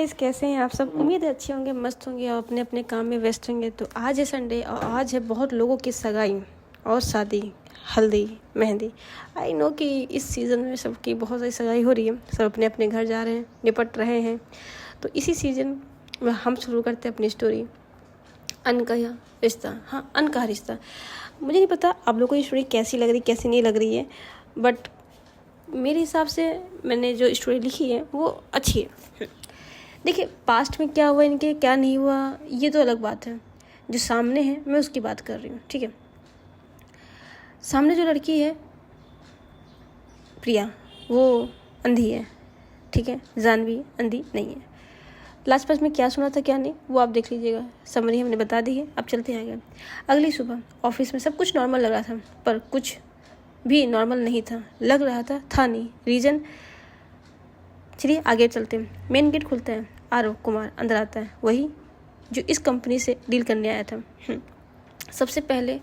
Guys, कैसे हैं आप सब। उम्मीद है अच्छे होंगे, मस्त होंगे और अपने अपने काम में व्यस्त होंगे। तो आज है संडे और आज है बहुत लोगों की सगाई और शादी, हल्दी, मेहंदी। आई नो कि इस सीज़न में सबकी बहुत सारी सगाई हो रही है, सब अपने अपने घर जा रहे हैं, निपट रहे हैं। तो इसी सीज़न में हम शुरू करते हैं अपनी स्टोरी, अनकहा रिश्ता। हाँ, अनकहा रिश्ता। मुझे नहीं पता आप लोगों को ये स्टोरी कैसी लग रही, कैसी नहीं लग रही है, बट मेरे हिसाब से मैंने जो स्टोरी लिखी है वो अच्छी है। देखिए, पास्ट में क्या हुआ इनके, क्या नहीं हुआ, ये तो अलग बात है। जो सामने है मैं उसकी बात कर रही हूँ, ठीक है। सामने जो लड़की है प्रिया, वो अंधी है, ठीक है। जानवी अंधी नहीं है। लास्ट पास में क्या सुना था क्या नहीं वो आप देख लीजिएगा, समरी हमने बता दी है। अब चलते हैं आगे। अगली सुबह ऑफिस में सब कुछ नॉर्मल लग रहा था, पर कुछ भी नॉर्मल नहीं था। लग रहा था नहीं। रीज़न, चलिए आगे चलते हैं। मेन गेट खुलता है, आरव कुमार अंदर आता है, वही जो इस कंपनी से डील करने आया था। सबसे पहले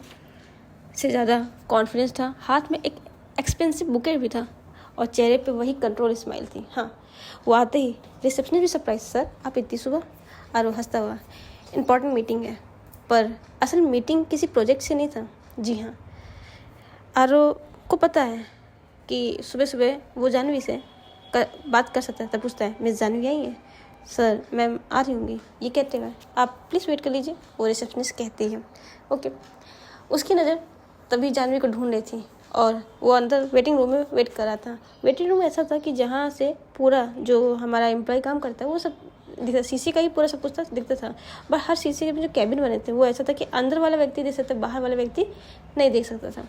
से ज़्यादा कॉन्फिडेंस था, हाथ में एक एक्सपेंसिव बुके भी था और चेहरे पे वही कंट्रोल स्माइल थी। हाँ, वो आते ही रिसेप्शनिस्ट भी सरप्राइज, सर आप इतनी सुबह। आरव हंसता हुआ, इम्पॉर्टेंट मीटिंग है। पर असल मीटिंग किसी प्रोजेक्ट से नहीं था। जी हाँ, आरव को पता है कि सुबह सुबह वो जानवी से बात कर सकता है। तब पूछता है, मिस जानवी आई है? सर मैम आ रही होंगी, ये कहते हुए आप प्लीज़ वेट कर लीजिए, वो रिसेप्शनिस्ट कहती है। ओके। उसकी नज़र तभी जानवी को ढूंढ रही थी और वो अंदर वेटिंग रूम में वेट कर रहा था। वेटिंग रूम ऐसा था कि जहाँ से पूरा जो हमारा एम्प्लॉय काम करता है वो सब दिखता, शीशे का ही पूरा सब कुछ था, दिखता था। बट हर शीशे के जो कैबिन बने थे वो ऐसा था कि अंदर वाला व्यक्ति देख सकता, बाहर वाला व्यक्ति नहीं देख सकता था।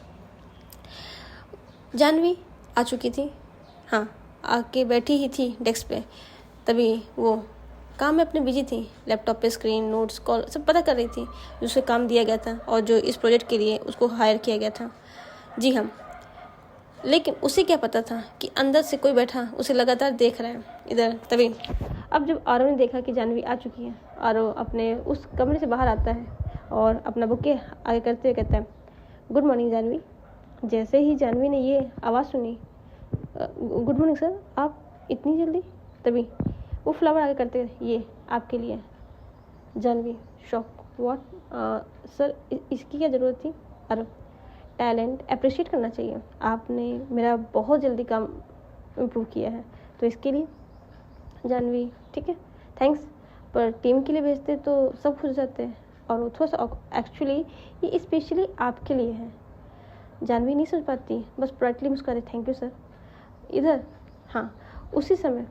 जानवी आ चुकी थी, हाँ, आके बैठी ही थी डेस्क पे। तभी वो काम में अपने बिजी थी, लैपटॉप पे स्क्रीन, नोट्स, कॉल सब पता कर रही थी जो उसे काम दिया गया था और जो इस प्रोजेक्ट के लिए उसको हायर किया गया था। जी हाँ, लेकिन उसे क्या पता था कि अंदर से कोई बैठा उसे लगातार देख रहा है इधर। तभी अब जब आरव ने देखा कि जानवी आ चुकी है, आरव अपने उस कमरे से बाहर आता है और अपना बुके आगे करते हुए कहता है, गुड मॉर्निंग जानवी। जैसे ही जानवी ने ये आवाज़ सुनी, गुड मॉर्निंग सर, आप इतनी जल्दी? तभी वो फ्लावर आगे करते हुए, ये आपके लिए। जानवी शॉक, व्हाट सर, इसकी क्या ज़रूरत थी? अरे टैलेंट अप्रिशिएट करना चाहिए, आपने मेरा बहुत जल्दी काम इम्प्रूव किया है, तो इसके लिए। जानवी ठीक है, थैंक्स, पर टीम के लिए भेजते तो सब खुश जाते हैं और वो थोड़ा सा एक्चुअली ये स्पेशली आपके लिए है। जानवी नहीं सोच पाती, बस पोलाइटली मुस्कुराती, थैंक यू सर। इधर हाँ, उसी समय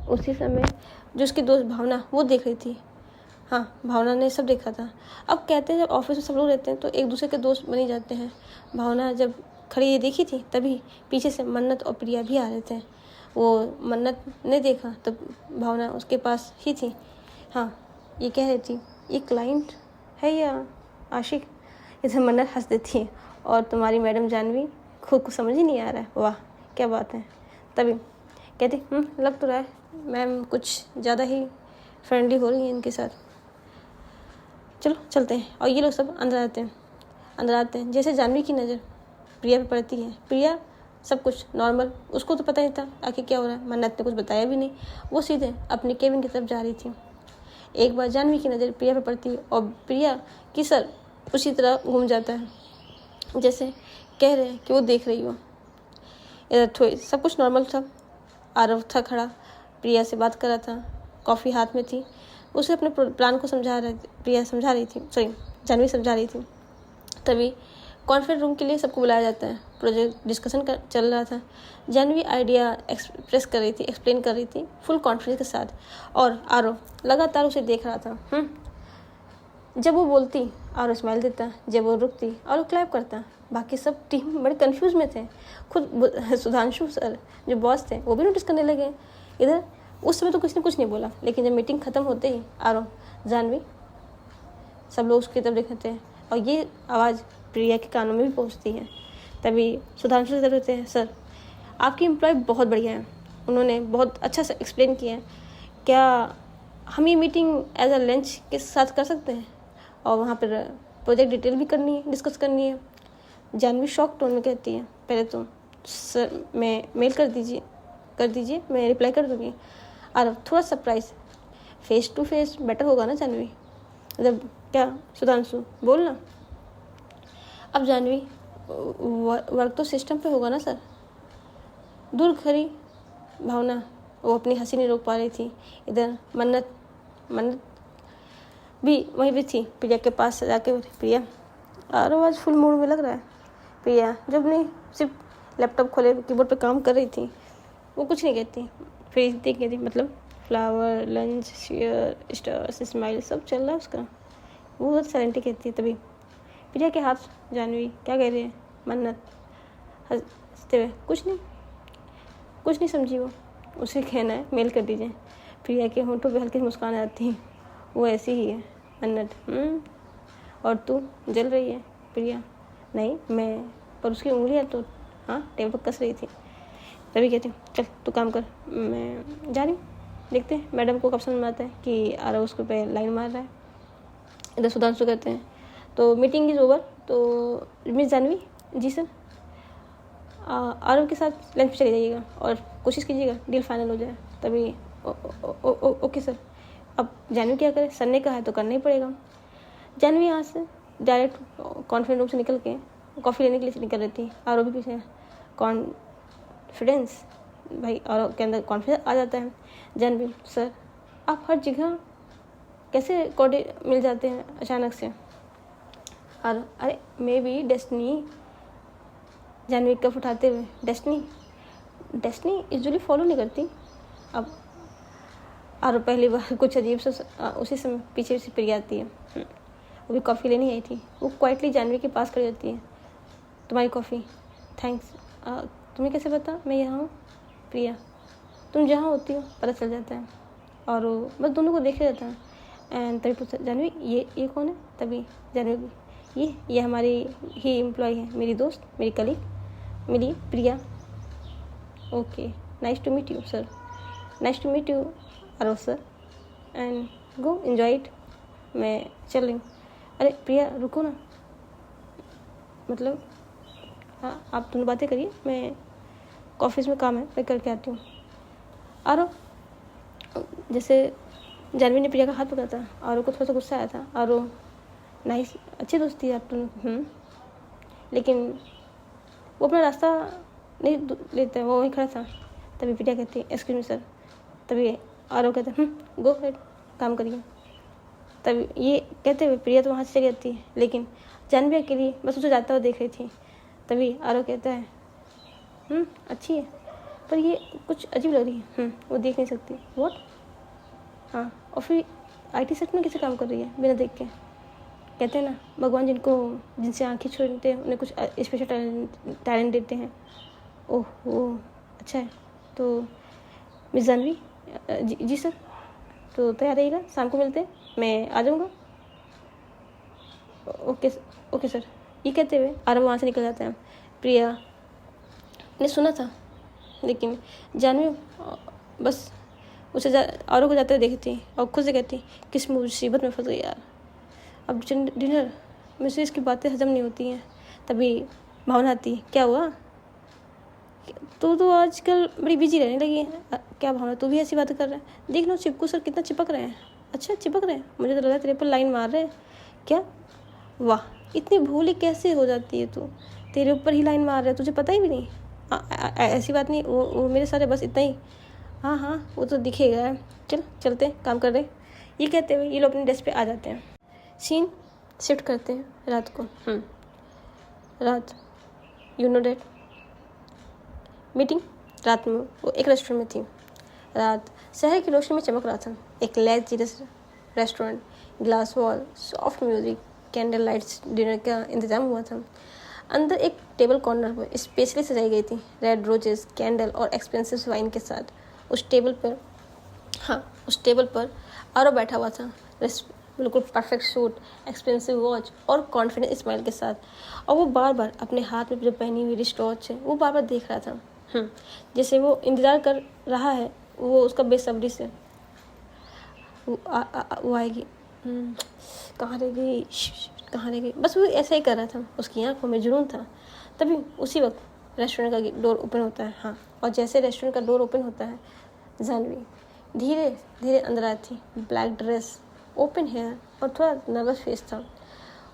जो उसकी दोस्त भावना वो देख रही थी। हाँ, भावना ने सब देखा था। अब कहते हैं जब ऑफिस में सब लोग रहते हैं तो एक दूसरे के दोस्त बन ही जाते हैं। भावना जब खड़ी ये देखी थी तभी पीछे से मन्नत और प्रिया भी आ रहे थे। वो मन्नत ने देखा तब भावना उसके पास ही थी। हाँ, ये कह रही थी, ये क्लाइंट है या आशिक? इधर मन्नत हंस देती है, और तुम्हारी मैडम जानवी खुद को समझ ही नहीं आ रहा है, वाह क्या बात है। तभी कहती, लग तो रहा है मैम कुछ ज़्यादा ही फ्रेंडली हो रही हैं इनके साथ, चलो चलते हैं। और ये लोग सब अंदर आते हैं। जैसे जानवी की नज़र प्रिया पे पड़ती है, प्रिया सब कुछ नॉर्मल, उसको तो पता नहीं था आखिर क्या हो रहा है, मन्नत ने कुछ बताया भी नहीं, वो सीधे अपने केबिन की तरफ जा रही थी। एक बार जानवी की नज़र प्रिया पे पड़ती है और प्रिया की सर उसी तरह घूम जाता है जैसे कह रहे हैं कि वो देख रही हो। इधर थोड़ी सब कुछ नॉर्मल था। आरव था खड़ा, प्रिया से बात कर रहा था, कॉफ़ी हाथ में थी, उसे अपने प्लान को जानवी समझा रही थी। तभी कॉन्फ्रेंस रूम के लिए सबको बुलाया जाता है, प्रोजेक्ट डिस्कशन चल रहा था। जानवी आइडिया एक्सप्लेन कर रही थी फुल कॉन्फिडेंस के साथ, और आरव लगातार उसे देख रहा था। जब वो बोलती आरव स्माइल देता, जब वो रुकती आरव क्लैप करता। बाकी सब टीम बड़े कंफ्यूज में थे, खुद सुधांशु सर जो बॉस थे वो भी नोटिस करने लगे। इधर उस समय तो किसी ने कुछ नहीं बोला, लेकिन जब मीटिंग ख़त्म होते ही आरव, जानवी सब लोग उसकी तरफ देखते हैं और ये आवाज़ प्रिया के कानों में भी पहुंचती है। तभी सुधांशु से कहते हैं, सर आपकी एम्प्लॉय बहुत बढ़िया है, उन्होंने बहुत अच्छा से एक्सप्लेन किया है, क्या हम ये मीटिंग एज अ लंच के साथ कर सकते हैं? और वहाँ पर प्रोजेक्ट डिटेल भी डिस्कस करनी है। जानवी शॉक टोन में कहती है, पहले तो सर मैं मेल कर दीजिए, मैं रिप्लाई कर दूँगी। और थोड़ा surprise, face to face better होगा ना जानवी। मतलब क्या सुधांशु बोल ना। अब जानवी वर्क तो सिस्टम पे होगा ना सर। दूर खड़ी भावना, वो अपनी हंसी नहीं रोक पा रही थी। इधर मन्नत मन्नत भी वहीं भी थी प्रिया के पास जाके। प्रिया और आज फुल मूड में लग रहा है। प्रिया जब नहीं सिर्फ लैपटॉप खोले कीबोर्ड पे काम कर रही थी, वो कुछ नहीं कहती। फिर देख कहती मतलब flower, lunch, share, stars, smile सब चल रहा है उसका। वो बहुत साइलेंटली कहती है। तभी प्रिया के हाथ जानवी क्या कह रही है। मन्नत हंसते हुए कुछ नहीं समझी वो। उसे कहना है मेल कर दीजिए। प्रिया के होंठों पे हल्की मुस्कान आती है। वो ऐसी ही है मन्नत। और तू जल रही है। प्रिया नहीं मैं, पर उसकी उंगलियां तो हाँ टेबल पर कस रही थी। तभी कहती हूँ चल तू काम कर, मैं जा रही हूँ। देखते हैं मैडम को कब समझ में आता है कि आरव उसके पे लाइन मार रहा है। इधर सुधांशु कहते हैं तो मीटिंग इज़ ओवर। तो मिस जानवी जी सर, आरव के साथ लंच पे चले जाइएगा और कोशिश कीजिएगा डील फाइनल हो जाए। तभी ओके सर। अब जानवी क्या करे, सर ने कहा है तो करना ही पड़ेगा। जानवी यहाँ से डायरेक्ट कॉन्फ्रेंस रूम से निकल के कॉफ़ी लेने के लिए निकल रही थी। आरव भी पीछे। कॉन्फिडेंस भाई आरव के अंदर कॉन्फिडेंस आ जाता है। जानवी सर आप हर जगह कैसे कोडे मिल जाते हैं अचानक से। और अरे मे बी डेस्टिनी। जानवी कफ उठाते हुए डेस्टिनी यूजुअली फॉलो नहीं करती। अब और पहली बार कुछ अजीब सा उसी समय पीछे से प्रिया आती है। वो भी कॉफ़ी लेने आई थी। वो क्वाइटली जानवी के पास खड़ी होती है। तुम्हारी कॉफ़ी थैंक्स। तुम्हें कैसे पता मैं यहाँ हूँ। प्रिया तुम जहाँ होती हो पता चल जाता है। और वो बस दोनों को देखे जाता है। एंड तभी पूछता जानवी ये कौन है। तभी जानवी ये हमारी ही एम्प्लॉय है, मेरी दोस्त, मेरी कलीग, मेरी Priya. Okay nice to meet you sir. Nice to meet you Aarav sir and go enjoy it. मैं चल रही हूँ। अरे प्रिया रुको ना, मतलब हाँ आप दोनों बातें करिए, मैं ऑफिस में काम है मैं करके आती हूँ। आरव जैसे जानवी ने प्रिया का हाथ पकड़ा था और को थोड़ा सा गुस्सा आया था। और नाइस अच्छी दोस्ती है आप दोनों। लेकिन वो अपना रास्ता नहीं लेते, वो वहीं खड़ा था। तभी प्रिया कहती है एक्सक्यूज मी सर। तभी आरव कहते हैं गो हेड काम करिए। तभी ये कहते हुए प्रिया तो वहाँ से चली जाती है। लेकिन जानवी अकेली बस उसे जाता हुआ देख रही थी। तभी आरव कहता है अच्छी है पर ये कुछ अजीब लग रही है। वो देख नहीं सकती। व्हाट। हाँ और फिर IT सेक्टर में कैसे काम कर रही है बिना देख के। कहते हैं ना भगवान जिनसे आंखें छूटते हैं उन्हें कुछ स्पेशल टैलेंट देते हैं। ओह वो अच्छा है। तो मिस जानवी जी सर तो तैयार रहिएगा, शाम को मिलते हैं, मैं आ जाऊँगा। Okay sir. ये कहते हुए आरव वहाँ से निकल जाता है। प्रिया ने सुना था लेकिन जानवी बस उसे आरव को जाते हुए देखती और खुद से कहती किस मुसीबत में फंस गई यार। अब डिनर में से इसकी बातें हजम नहीं होती हैं। तभी भावना आती है क्या हुआ, तो आजकल बड़ी बिजी रहने लगी है। क्या भावना तू भी ऐसी बातें कर रहा है। देख लो चिपकू सर कितना चिपक रहे हैं। अच्छा चिपक रहे हैं, मुझे तो लगा तेरे पर लाइन मार रहे हैं क्या। वाह इतनी भोली कैसे हो जाती है तू, तेरे ऊपर ही लाइन मार रहे हैं तुझे पता ही भी नहीं। ऐसी बात नहीं, वो मेरे सारे बस इतना ही। हाँ वो तो दिखेगा। चलते काम कर रहे। ये कहते हुए ये लोग अपने डेस्क पे आ जाते हैं। सीन शिफ्ट करते हैं रात को। रात यू नो डेट मीटिंग रात में वो एक रेस्टोरेंट में थी। रात शहर की रोशनी में चमक रहा था। एक luxurious restaurant, glass wall, soft music, candle lights, dinner का इंतजाम हुआ था। अंदर एक टेबल कॉर्नर पर स्पेशली सजाई गई थी रेड रोजेस, कैंडल और एक्सपेंसिव वाइन के साथ। उस टेबल पर आरव बैठा हुआ था, बिल्कुल परफेक्ट सूट, एक्सपेंसिव वॉच और कॉन्फिडेंट स्माइल के साथ। और वो बार बार अपने हाथ में जो पहनी हुई रिस्ट वॉच है वो बार बार देख रहा था। जैसे वो इंतज़ार कर रहा है वो उसका बेसब्री से वो आएगी। कहाँ रह गई बस वो ऐसा ही कर रहा था। उसकी आंखों में जुनून था। तभी उसी वक्त रेस्टोरेंट का डोर ओपन होता है। और जैसे रेस्टोरेंट का डोर ओपन होता है जानवी धीरे धीरे अंदर आई थी। ब्लैक ड्रेस, ओपन हेयर और थोड़ा नर्वस फेस था।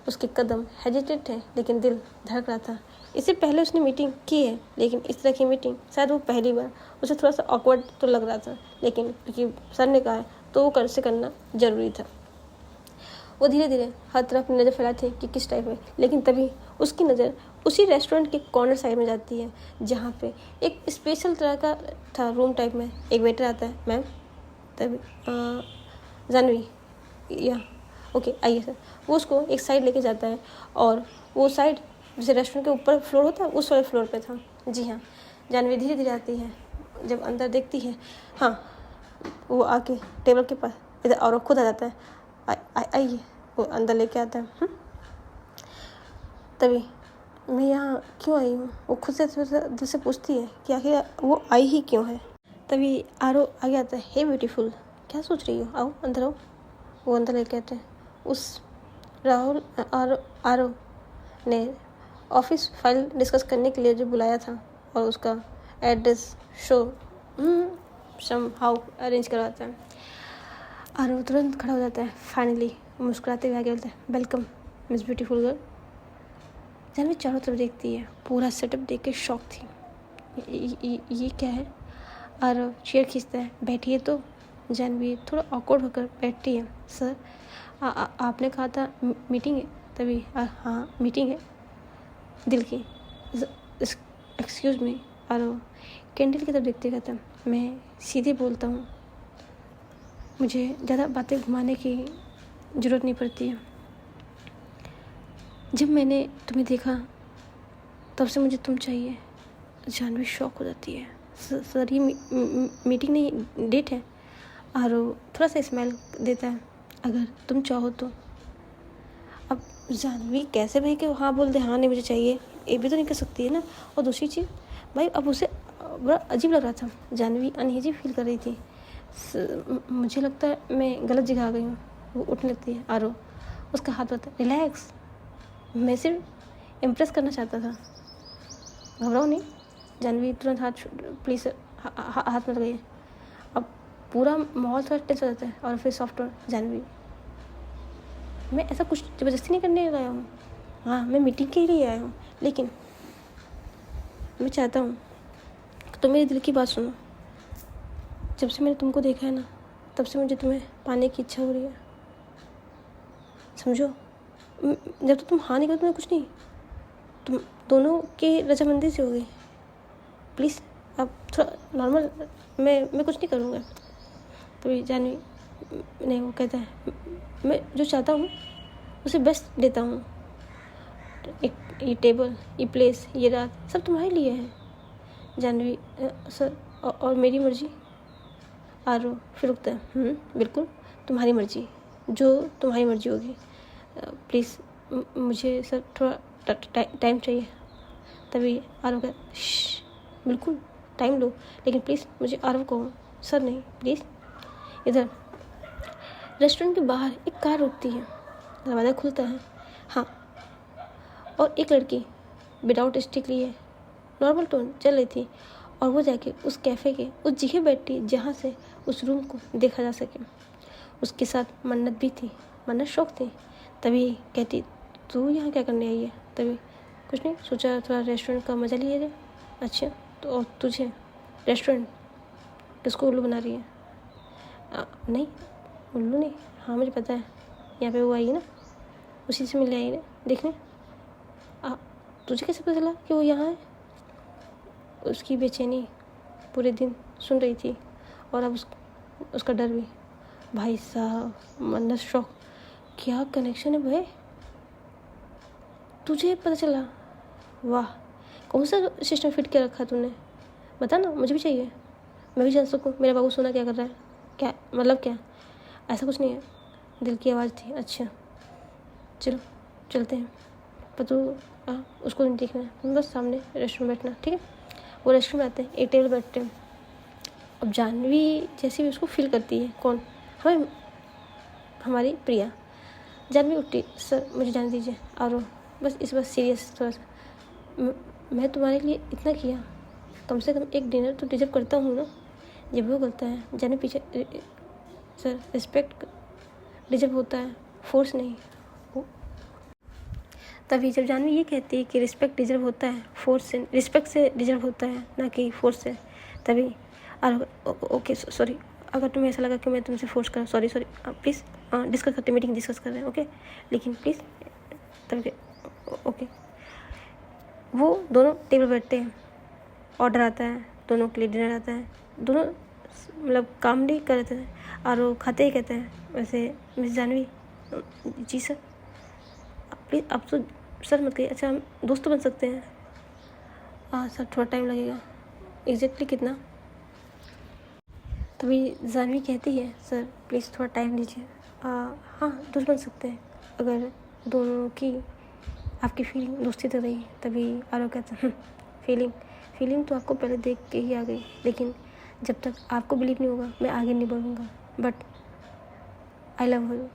उसके कदम हेजिटेट थे लेकिन दिल धड़क रहा था। इससे पहले उसने मीटिंग की है लेकिन इस तरह की मीटिंग शायद वो पहली बार। उसे थोड़ा सा ऑकवर्ड तो लग रहा था लेकिन क्योंकि सर ने कहा है तो वो करना ज़रूरी था। वो धीरे धीरे हर तरफ नज़र फैलाई थी कि किस टाइप है, लेकिन तभी उसकी नज़र उसी रेस्टोरेंट के कॉर्नर साइड में जाती है जहाँ पे एक स्पेशल तरह का था रूम टाइप में। एक वेटर आता है, मैम तभी जानवी या ओके आइए सर। वो उसको एक साइड लेके जाता है और वो साइड जैसे रेस्टोरेंट के ऊपर फ्लोर होता है उस वाले फ्लोर पे था। जी हाँ, जानवी धीरे धीरे आती है। जब अंदर देखती है, हाँ वो आके टेबल के पास इधर और खुद आ जाता है। आइए, वो अंदर लेके आता है। तभी मैं यहाँ क्यों आई हूँ, वो खुद से दिल से पूछती है कि आखिर वो आई ही क्यों है। तभी आरो आगे आता है। हे ब्यूटीफुल, क्या सोच रही हो, आओ अंदर आओ। वो अंदर लेके आते हैं। उस राहुल आरो ने ऑफिस फाइल डिस्कस करने के लिए जो बुलाया था और उसका address show somehow arrange करवाता है। आरो तुरंत खड़ा हो जाता है। फाइनली मुस्कुराते हुए आगे बोलता है, welcome miss beautiful girl. Jahnavi चारों तरफ देखती है। पूरा सेटअप देख के शॉक थी। ये क्या है। आरो चेयर खींचता है, बैठिए तो। जानवी थोड़ा ऑकवर्ड होकर बैठती है। सर आपने कहा था मीटिंग है। तभी हाँ मीटिंग है दिल की। Excuse me. आरो कैंडल की तरफ देखते कहता है, मैं सीधे बोलता हूँ, मुझे ज़्यादा बातें घुमाने की ज़रूरत नहीं पड़ती है। जब मैंने तुम्हें देखा तब से मुझे तुम चाहिए। जानवी शॉक हो जाती है। सर ये मीटिंग नहीं डेट है। आरो थोड़ा सा स्माइल देता है, अगर तुम चाहो तो। अब जानवी कैसे भाई कि हाँ बोल दे, हाँ नहीं मुझे चाहिए, ये भी तो नहीं कर सकती है ना। और दूसरी चीज़ भाई अब उसे बड़ा अजीब लग रहा था। जानवी अनईजी फील कर रही थी। मुझे लगता है मैं गलत जगह आ गई हूँ। वो उठने लगती है। आरो उसका हाथ होता है, रिलैक्स, मैं सिर्फ इम्प्रेस करना चाहता था, घबराओ नहीं। जानवी तुरंत प्लीज़ हाथ मत लगाइए। अब पूरा माहौल थोड़ा टेंस हो जाता है और फिर सॉफ्ट। जानवी मैं ऐसा कुछ ज़बरदस्ती नहीं करने आया हूँ। हाँ मैं मीटिंग के लिए आया हूँ, लेकिन मैं चाहता हूँ कि तुम मेरे दिल की बात सुनो। जब से मैंने तुमको देखा है ना, तब से मुझे तुम्हें पाने की इच्छा हो रही है, समझो। जब तक तुम हाँ नहीं करो तुम्हें कुछ नहीं, तुम दोनों की रजामंदी से होगी। प्लीज़ अब थोड़ा नॉर्मल, मैं कुछ नहीं करूँगा। तभी जानवी नहीं, वो कहता है मैं जो चाहता हूँ उसे बेस्ट देता हूँ। ये टेबल, ये प्लेस, ये रात सब तुम्हारे लिए है। जानवी सर और मेरी मर्जी। आरो फिर रुकता है। बिल्कुल तुम्हारी मर्जी, जो तुम्हारी मर्जी होगी। प्लीज़ मुझे सर थोड़ा टाइम चाहिए। तभी आरो का बिल्कुल टाइम लो, लेकिन प्लीज़ मुझे आरो को सर नहीं, प्लीज़। इधर रेस्टोरेंट के बाहर एक कार रुकती है, दरवाज़ा खुलता है। हाँ, और एक लड़की विदाउट स्टिक लिए नॉर्मल टोन चल रही थी और वो जाके उस कैफ़े के उस जगह बैठी जहाँ से उस रूम को देखा जा सके। उसके साथ मन्नत भी थी। मन्नत शौक थी। तभी कहती, तू यहाँ क्या करने आई है। तभी कुछ नहीं, सोचा थोड़ा रेस्टोरेंट का मज़ा लिया जाए। अच्छा तो और तुझे रेस्टोरेंट किसको उल्लू बना रही है। नहीं उल्लू नहीं, हाँ मुझे पता है, यहाँ पे वो आई है ना, उसी से मिलने आई ना देखने। तुझे कैसे पता चला कि वो यहाँ है। उसकी बेचैनी पूरे दिन सुन रही थी और अब उसका डर भी। भाई साहब मन्नत शौक, क्या कनेक्शन है भाई, तुझे पता चला। वाह, कौन सा सिस्टम फिट किया रखा तूने, बता ना, मुझे भी चाहिए, मैं भी जान सकूँ मेरा बाबू सोना क्या कर रहा है। क्या मतलब क्या। ऐसा कुछ नहीं है, दिल की आवाज़ थी। अच्छा चलो चलते हैं, पर तू उसको नहीं देखना है, बस सामने रेस्टोरेंट बैठना, ठीक है। वो रेस्टोरेंट में आते हैं, एक टेबल बैठते हैं। अब जानवी जैसे भी उसको फील करती है, कौन, हमारी प्रिया। जानवी उठी, सर मुझे जाने दीजिए। और बस इस बार सीरियस थोड़ा सा, मैं तुम्हारे लिए इतना किया, कम से कम एक डिनर तो डिजर्व करता हूँ ना। जब वो बोलता है जाने पीछे सर रिस्पेक्ट डिजर्व होता है, फोर्स नहीं। तभी जब जानवी ये कहती है कि रिस्पेक्ट डिजर्व होता है फोर्स से, रिस्पेक्ट से डिजर्व होता है ना कि फोर्स से, तभी ओके सॉरी, अगर तुम्हें ऐसा लगा कि मैं तुमसे फोर्स कर, सॉरी प्लीज़ डिस्कस करते, मीटिंग डिस्कस कर रहे हैं, ओके, लेकिन प्लीज़ तभी ओके। वो दोनों टेबल बैठते हैं, ऑर्डर आता है, दोनों के लिए डिनर आता है, दोनों मतलब काम नहीं कर रहे थे, और वो खाते ही कहते हैं वैसे miss Jahnavi ji sir please आप तो सर मत कहिए, अच्छा हम दोस्त तो बन सकते हैं। हाँ सर थोड़ा टाइम लगेगा। एग्जैक्टली कितना? तभी जानवी कहती है सर प्लीज़ थोड़ा टाइम दीजिए। हाँ दोस्त बन सकते हैं अगर दोनों की आपकी फीलिंग दोस्ती तो रही। तभी आरव कहता है फीलिंग तो आपको पहले देख के ही आ गई, लेकिन जब तक आपको बिलीव नहीं होगा मैं आगे नहीं बढ़ूँगा, but I love you.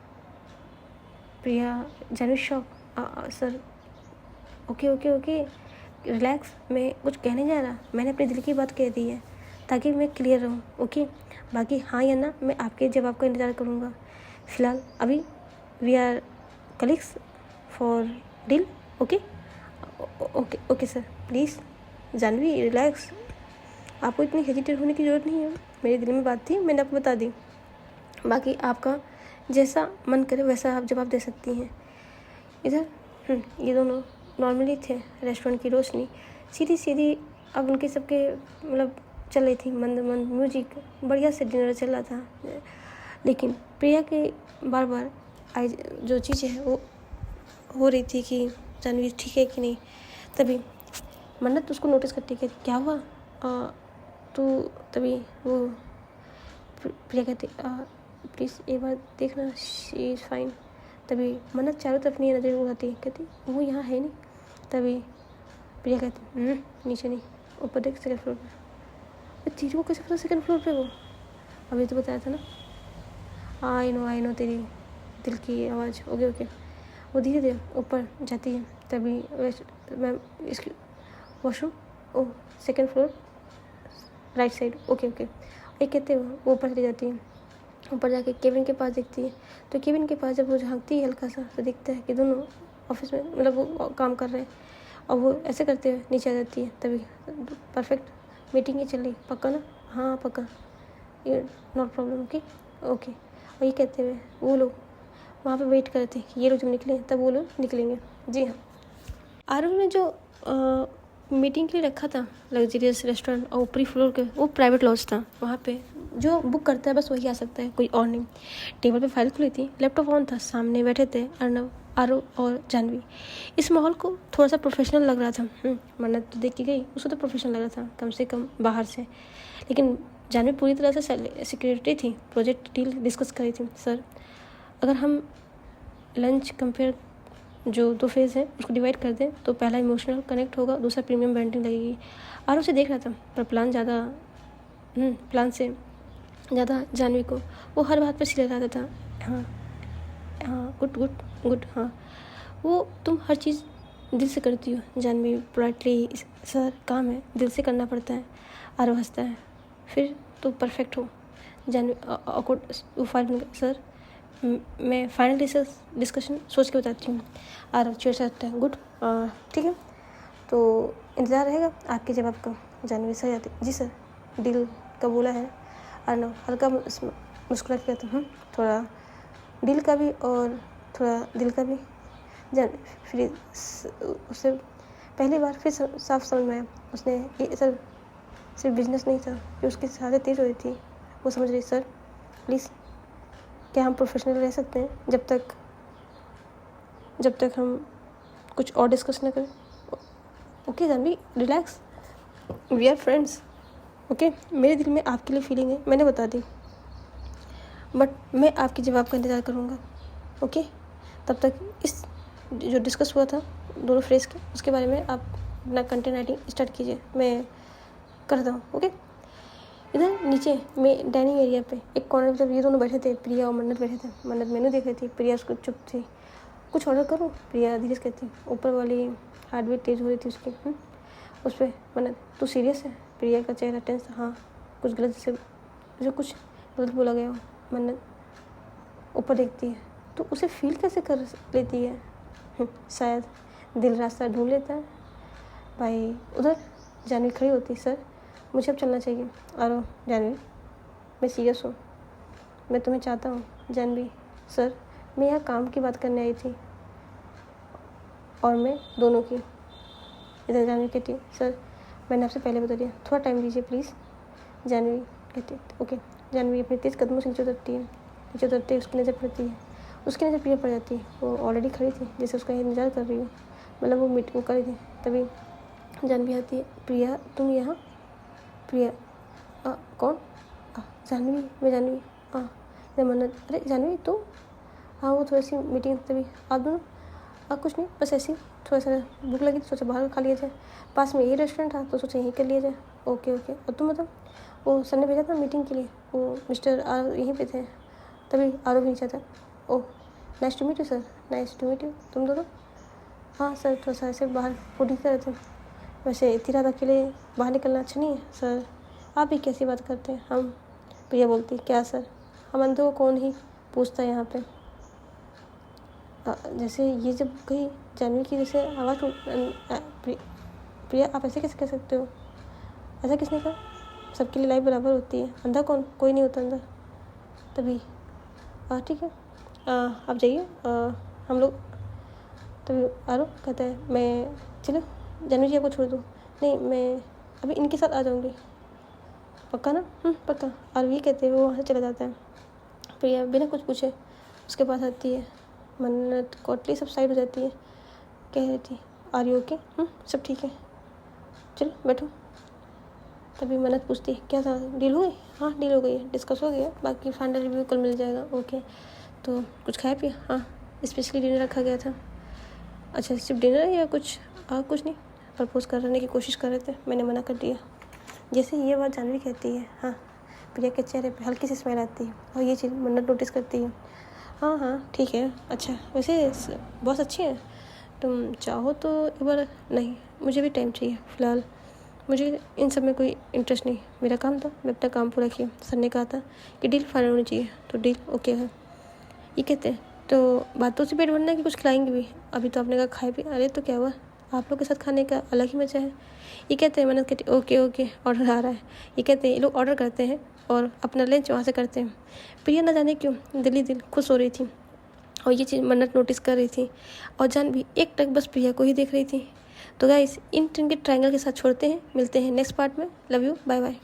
Priya Jahnavi shock, sir okay relax, मैं कुछ कहने जा रहा, मैंने अपने दिल की बात कह दी है ताकि मैं क्लियर रहूँ, ओके। बाकी हाँ या ना मैं आपके जवाब का इंतज़ार करूँगा। फ़िलहाल अभी we are colleagues for deal, okay okay sir please Janvi relax, आपको इतनी हेजिटेट होने की ज़रूरत नहीं है। मेरे दिल में बात थी, मैंने आपको बता दी, बाकी आपका जैसा मन करे वैसा आप जवाब दे सकती हैं। इधर ये दोनों नॉर्मली थे, रेस्टोरेंट की रोशनी सीधी अब उनके सबके मतलब चल रही थी, मंद म्यूजिक, बढ़िया से डिनर चल रहा था, लेकिन प्रिया के बार बार आई जो चीज़ें हैं वो हो रही थी कि जानवी ठीक है कि नहीं। तभी मन्नत उसको नोटिस करती है, क्या हुआ तो तभी वो प्रिया कहती प्लीज़ एक बार देखना, शी इज़ फाइन। तभी मन्नत चारों तरफ नहीं नजर उड़ाती, कहती वो यहाँ है नहीं। तभी प्रिया कहती नीचे नहीं, ऊपर देख सेकंड फ्लोर पे। तेरी को कैसे पता सेकंड फ्लोर पे? वो अभी तो बताया था ना। आई नो तेरी दिल की आवाज़, ओके। वो धीरे धीरे ऊपर जाती है। तभी मैम इसकी washroom, oh second floor right side, okay. एक कहते वो ऊपर चली जाती है। ऊपर जाके केबिन के पास देखती है, तो केबिन के पास जब वो झांकती है हल्का सा तो दिखता है कि दोनों ऑफिस में मतलब वो काम कर रहे हैं, और वो ऐसे करते हुए नीचे आ जाती है। तभी परफेक्ट मीटिंग ही चल रही, पक्का ना? हाँ पक्का, ये नॉट प्रॉब्लम, ओके। और ये कहते हुए वो लोग वहाँ पे वेट कर रहे थे कि ये लोग जब निकले तब वो लोग निकलेंगे। जी हाँ, आरव ने जो मीटिंग के लिए रखा था लग्जरियस रेस्टोरेंट और ऊपरी फ्लोर के, वो प्राइवेट लॉज था, वहाँ पे जो बुक करता है बस वही आ सकता है, कोई और नहीं। टेबल पे फाइल खुली थी, लैपटॉप ऑन था, सामने बैठे थे अर्नव, आरव और जानवी। इस माहौल को थोड़ा सा प्रोफेशनल लग रहा था। मन्नत तो देख के गई, उसको तो प्रोफेशनल लग रहा था कम से कम बाहर से, लेकिन जानवी पूरी तरह से सेक्रेटरी थी, प्रोजेक्ट डील डिस्कस करी थी। सर अगर हम लंच कंपेयर जो 2 फेज़ हैं उसको डिवाइड कर दें तो पहला इमोशनल कनेक्ट होगा, दूसरा प्रीमियम ब्रांडिंग लगेगी। आरव से देख रहा था पर प्लान से ज़्यादा जानवी को वो हर बात पर सिले रहता था। हाँ गुड हाँ, वो तुम हर चीज़ दिल से करती हो जानवी, पोलाइटली सर काम है, दिल से करना पड़ता है। आरव हंसता है, फिर तो परफेक्ट हो। जानवी सर मैं फाइनल डिस्कशन सोच के बताती हूँ। आरव चेयर से आता है, गुड ठीक है, तो इंतज़ार रहेगा आपके जवाब का। जानवी सर आती, जी सर डील का बोला है। अर्नव हल्का मुस्कुरा के कहता हूँ, थोड़ा डील का भी और थोड़ा दिल का भी। फिर उससे पहली बार फिर साफ समझ में आया, उसने ये सर सिर्फ बिजनेस नहीं था कि उसकी साथें तेज हो रही थी, वो समझ रही। सर प्लीज़ क्या हम प्रोफेशनल रह सकते हैं जब तक हम कुछ और डिस्कस न करें? Okay Janvi relax, we are friends, okay. मेरे दिल में आपके लिए फीलिंग है, मैंने बता दी, बट मैं आपके जवाब का इंतज़ार करूँगा, ओके। तब तक इस जो डिस्कस हुआ था दोनों फ्रेज के, उसके बारे में आप अपना कंटेंट राइटिंग स्टार्ट कीजिए, मैं करता हूँ, ओके। इधर नीचे में डाइनिंग एरिया पे एक कॉर्नर पे जब ये दोनों बैठे थे, प्रिया और मन्नत बैठे थे। मन्नत मेनू देख रही थी, प्रिया उसको चुप थी। कुछ ऑर्डर करूँ? प्रिया धीरे से कहती। ऊपर वाली हार्टबीट तेज़ हो रही थी उसकी। उस पर मन्नत, तू सीरियस है? प्रिया का चेहरा टेंस था। हाँ कुछ गलत से जो कुछ गलत बोला गया हो। मन्नत ऊपर देखती है तो उसे फील कैसे कर लेती है? शायद दिल रास्ता ढूंढ लेता है। भाई उधर जानवी खड़ी होती, सर मुझे अब चलना चाहिए। आरो जानवी, मैं सीरियस हूँ, मैं तुम्हें चाहता हूँ। जानवी, सर मैं यहाँ काम की बात करने आई थी, और मैं दोनों की। इधर जानवी कहती, सर मैंने आपसे पहले बता दिया, थोड़ा टाइम दीजिए प्लीज़। जानवी कहती, ओके। जानवी अपने तेज़ कदमों से नीचे उतरती है। नीचे उतरते ही उसकी नज़र पड़ती है, उसकी नज़र प्रिया पड़ जाती है। वो ऑलरेडी खड़ी थी, जैसे उसका इंतजार कर रही हो, मतलब वो मीटिंग कर रही थी। तभी जानवी आती है, प्रिया तुम यहाँ? प्रिया, कौन? जानवी, मैं जानवी। मन्नत, अरे जानवी तुम? हाँ वो थोड़ी सी मीटिंग, तभी आप दोनों? कुछ नहीं, बस ऐसी थोड़ा सा भूख लगी तो सोचा बाहर खा लिया जाए, पास में यही रेस्टोरेंट था तो सोचा यहीं कर लिया जाए। Okay okay. और तुम बताओ, वो सर ने भेजा था मीटिंग के लिए, वो मिस्टर आर यहीं पे थे, तभी आरो भी नीचे था। Oh nice to meet you sir. Nice to meet you. तुम दोनों? हाँ सर, थोड़ा सा ऐसे बाहर फूड ही कर रहे थे। वैसे इतनी रात अकेले बाहर निकलना अच्छा नहीं है सर। आप भी कैसी बात करते हैं? हम प्रिया बोलती, क्या सर, हम अंधों को कौन ही पूछता है यहाँ पे। जैसे ये जब कहीं जानवी की जैसे आवाज़ प्रिया आप ऐसे कैसे कह सकते हो? ऐसा किसने कहा? सबके लिए लाइफ बराबर होती है, अंधा कौन? कोई नहीं होता अंधा। तभी ठीक है, आप जाइए, हम लोग। तभी आरो कहता है, मैं चलो जानवी जी आपको छोड़ दूँ? नहीं, मैं अभी इनके साथ आ जाऊँगी। पक्का ना? पक्का। और ये कहते हैं वो वहाँ से चला जाता है। प्रिया बिना कुछ पूछे उसके पास आती है। मन्नत कोटली सब साइड हो जाती है, कह रही थी, आर यू ओके? सब ठीक है, चलो बैठो। तभी मन्नत पूछती है, क्या था, डील हो गई? हाँ डील हो गई है, डिस्कस हो गया, बाकी फाइनल रिव्यू कल मिल जाएगा। ओके, तो कुछ खाया पिया? हाँ स्पेशली डिनर रखा गया था। अच्छा सिर्फ डिनर या कुछ? कुछ नहीं, प्रपोज करने की कोशिश कर रहे थे, मैंने मना कर दिया। जैसे ये बात जानवी कहती है, हाँ प्रिया के चेहरे पे हल्की सी स्माइल आती है, और ये चीज़ मन्नत नोटिस करती है। हाँ ठीक है, अच्छा वैसे बहुत अच्छी है, तुम चाहो तो एक बार। नहीं मुझे भी टाइम चाहिए फ़िलहाल, मुझे इन सब में कोई इंटरेस्ट नहीं। मेरा काम था, मैं अपना काम पूरा किया। सर ने कहा था कि डील फाइनल होनी चाहिए, तो डील ओके है। ये कहते हैं तो बातों से पेट भरना है कि कुछ खिलाएंगे भी? अभी तो आपने कहा खाए भी। अरे तो क्या हुआ, आप लोग के साथ खाने का अलग ही मज़ा है। ये कहते हैं, मन्नत कहती ओके ओके ऑर्डर आ रहा है। ये कहते हैं ये लोग ऑर्डर करते हैं और अपना लंच वहाँ से करते हैं। प्रिया न जाने क्यों दिल खुश हो रही थी, और ये चीज़ मन्नत नोटिस कर रही थी, और जान भी एक टक बस प्रिया को ही देख रही थी। तो गाइस इन के ट्रायंगल के साथ छोड़ते हैं, मिलते हैं नेक्स्ट पार्ट में। Love you, bye bye.